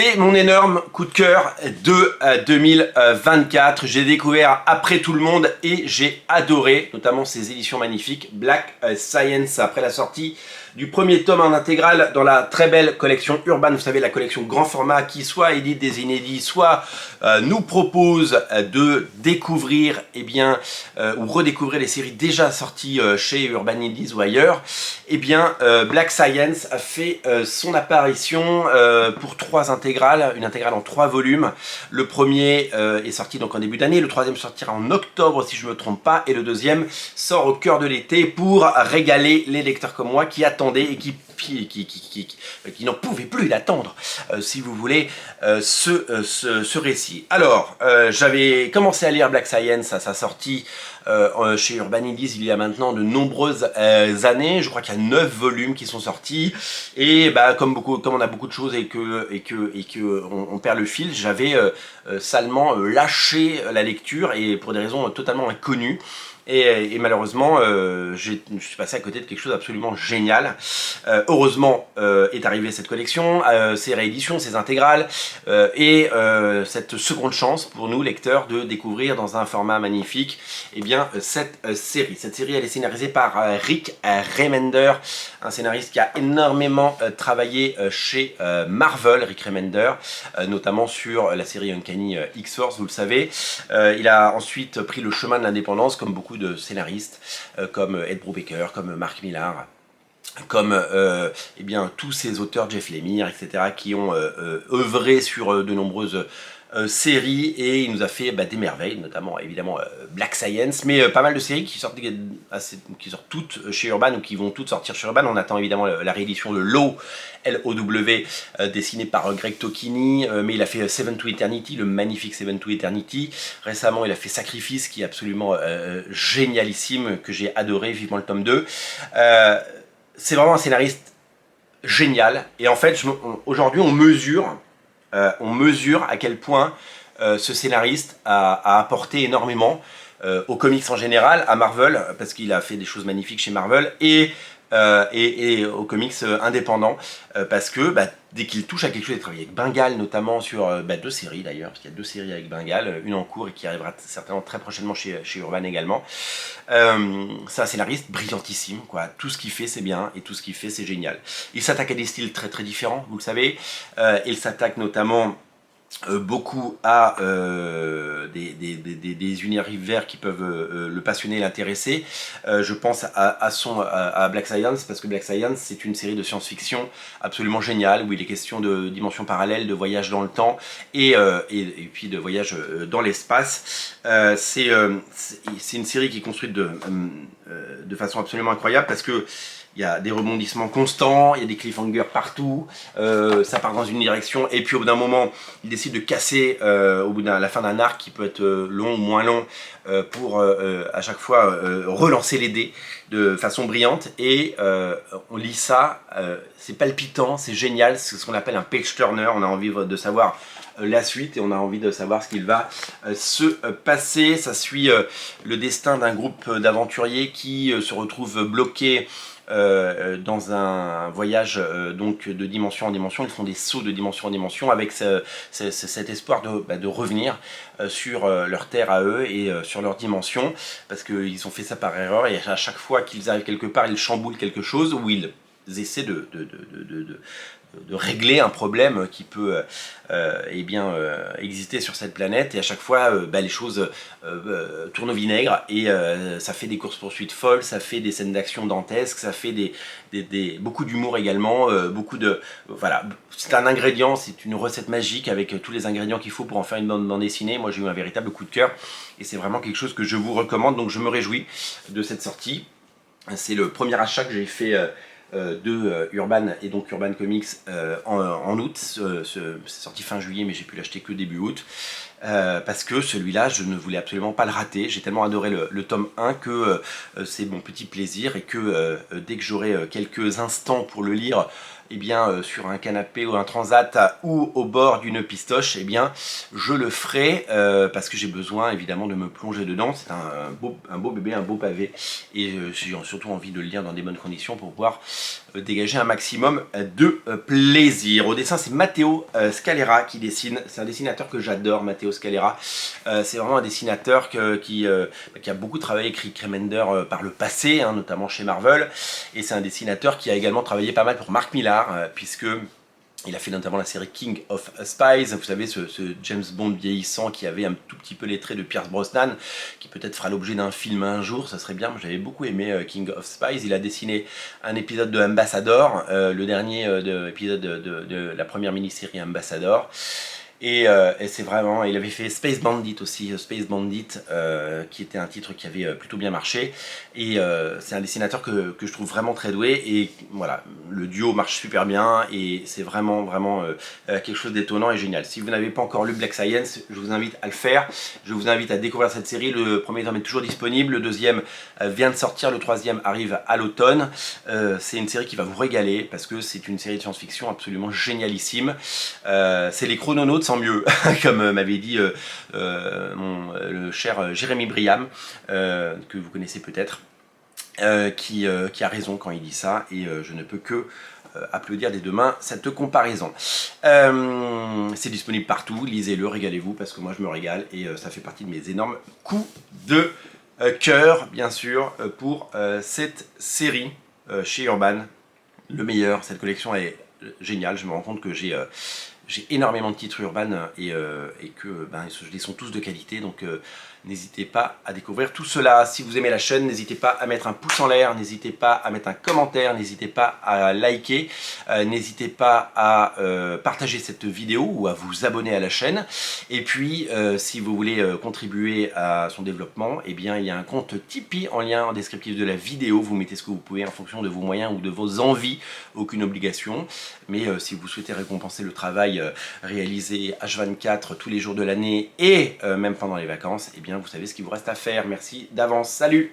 C'est mon énorme coup de cœur de 2024. J'ai découvert après tout le monde et j'ai adoré, notamment ces éditions magnifiques, Black Science, après la sortie du premier tome en intégrale dans la très belle collection Urban. Vous savez, la collection grand format qui soit édite des inédits, soit nous propose de découvrir ou redécouvrir les séries déjà sorties chez Urban Indies ou ailleurs. Black Science a fait son apparition pour 3 intégrales, une intégrale en 3 volumes. Le premier est sorti donc en début d'année, le troisième sortira en octobre si je ne me trompe pas, et le deuxième sort au cœur de l'été pour régaler les lecteurs comme moi qui attendaient et qui n'en pouvaient plus d'attendre, si vous voulez, ce récit. Alors, j'avais commencé à lire Black Science à sa sortie chez Urban Indies il y a maintenant de nombreuses années. Je crois qu'il y a 9 volumes qui sont sortis, et comme on a beaucoup de choses et que on perd le fil, j'avais salement lâché la lecture, et pour des raisons totalement inconnues. Et malheureusement, je suis passé à côté de quelque chose d'absolument génial. Heureusement est arrivée cette collection, ces rééditions, ces intégrales, et cette seconde chance pour nous, lecteurs, de découvrir dans un format magnifique cette série. Cette série, elle est scénarisée par Rick Remender, un scénariste qui a énormément travaillé chez Marvel, Rick Remender, notamment sur la série Uncanny X-Force, vous le savez. Il a ensuite pris le chemin de l'indépendance, comme beaucoup de scénaristes, comme Ed Brubaker, comme Mark Millar, comme tous ces auteurs, Jeff Lemire, etc., qui ont œuvré sur de nombreuses séries, et il nous a fait des merveilles, notamment évidemment Black Science, mais pas mal de séries qui sortent toutes chez Urban, ou qui vont toutes sortir chez Urban. On attend évidemment la réédition de L.O.W. Dessinée par Greg Tocchini, mais il a fait Seven to Eternity, le magnifique Seven to Eternity. Récemment, il a fait Sacrifice, qui est absolument génialissime, que j'ai adoré, vivement le tome 2. C'est vraiment un scénariste génial, et en fait, aujourd'hui, on mesure à quel point ce scénariste a apporté énormément aux comics en général, à Marvel, parce qu'il a fait des choses magnifiques chez Marvel, et aux comics indépendants, parce que dès qu'il touche à quelque chose, il a travaillé avec Bengal notamment sur 2 séries d'ailleurs, parce qu'il y a 2 séries avec Bengal, une en cours et qui arrivera certainement très prochainement chez Urban également. C'est un scénariste brillantissime, quoi. Tout ce qu'il fait c'est bien, et tout ce qu'il fait c'est génial. Il s'attaque à des styles très très différents, vous le savez. Il s'attaque notamment beaucoup à des univers qui peuvent le passionner et l'intéresser. Je pense à Black Science, parce que Black Science, c'est une série de science-fiction absolument géniale, où il est question de dimensions parallèles, de voyage dans le temps, et puis de voyage dans l'espace. C'est une série qui est construite de façon absolument incroyable, parce que il y a des rebondissements constants, il y a des cliffhangers partout, ça part dans une direction, et puis au bout d'un moment, il décide de casser au bout de la fin d'un arc qui peut être long ou moins long, pour à chaque fois relancer les dés de façon brillante, et on lit ça, c'est palpitant, c'est génial, c'est ce qu'on appelle un page turner. On a envie de savoir la suite, et on a envie de savoir ce qu'il va se passer. Ça suit le destin d'un groupe d'aventuriers qui se retrouve bloqués dans un voyage donc de dimension en dimension. Ils font des sauts de dimension en dimension, avec cet espoir de revenir sur leur terre à eux, et sur leur dimension, parce qu'ils ont fait ça par erreur, et à chaque fois qu'ils arrivent quelque part, ils chamboulent quelque chose, ou ils essaient de régler un problème qui peut exister sur cette planète, et à chaque fois les choses tournent au vinaigre, et ça fait des courses-poursuites folles, ça fait des scènes d'action dantesques, ça fait beaucoup d'humour également, voilà, c'est un ingrédient, c'est une recette magique avec tous les ingrédients qu'il faut pour en faire une bande dessinée. Moi j'ai eu un véritable coup de cœur, et c'est vraiment quelque chose que je vous recommande, donc je me réjouis de cette sortie. C'est le premier achat que j'ai fait de Urban, et donc Urban Comics, en août. C'est sorti fin juillet, mais j'ai pu l'acheter que début août, parce que celui-là, je ne voulais absolument pas le rater. J'ai tellement adoré le tome 1 que c'est mon petit plaisir, et que dès que j'aurai quelques instants pour le lire, eh bien, sur un canapé ou un transat ou au bord d'une pistoche, eh bien, je le ferai parce que j'ai besoin évidemment de me plonger dedans. C'est un beau bébé, un beau pavé, et j'ai surtout envie de le lire dans des bonnes conditions pour pouvoir dégager un maximum de plaisir. Au dessin, c'est Matteo Scalera qui dessine. C'est un dessinateur que j'adore, Matteo Scalera. C'est vraiment un dessinateur qui a beaucoup travaillé avec Rick Remender par le passé, hein, notamment chez Marvel. Et c'est un dessinateur qui a également travaillé pas mal pour Mark Millar, puisque il a fait notamment la série King of Spies, vous savez, ce James Bond vieillissant qui avait un tout petit peu les traits de Pierce Brosnan, qui peut-être fera l'objet d'un film un jour, ça serait bien. J'avais beaucoup aimé King of Spies. Il a dessiné un épisode de Ambassador, le dernier épisode de la première mini-série Ambassador. Et c'est vraiment, il avait fait Space Bandit aussi, Space Bandit, qui était un titre qui avait plutôt bien marché. Et c'est un dessinateur que je trouve vraiment très doué. Et voilà, le duo marche super bien et c'est vraiment quelque chose d'étonnant et génial. Si vous n'avez pas encore lu Black Science, je vous invite à le faire. Je vous invite à découvrir cette série. Le premier tome est toujours disponible, le deuxième vient de sortir, le troisième arrive à l'automne. C'est une série qui va vous régaler parce que c'est une série de science-fiction absolument génialissime. C'est les Chrononautes sans mieux, comme m'avait dit le cher Jérémy Briam, que vous connaissez peut-être, qui a raison quand il dit ça, et je ne peux que applaudir des deux mains cette comparaison. C'est disponible partout, lisez-le, régalez-vous, parce que moi je me régale, et ça fait partie de mes énormes coups de cœur, bien sûr, pour cette série chez Urban. Le meilleur, cette collection est géniale, je me rends compte que j'ai énormément de titres Urban et que ils sont tous de qualité, donc n'hésitez pas à découvrir tout cela. Si vous aimez la chaîne, n'hésitez pas à mettre un pouce en l'air, n'hésitez pas à mettre un commentaire, n'hésitez pas à liker, n'hésitez pas à partager cette vidéo ou à vous abonner à la chaîne. Et puis, si vous voulez contribuer à son développement, eh bien, il y a un compte Tipeee en lien en descriptif de la vidéo. Vous mettez ce que vous pouvez en fonction de vos moyens ou de vos envies, aucune obligation. Mais si vous souhaitez récompenser le travail réalisé H24 tous les jours de l'année et même pendant les vacances, eh bien vous savez ce qu'il vous reste à faire. Merci d'avance, salut!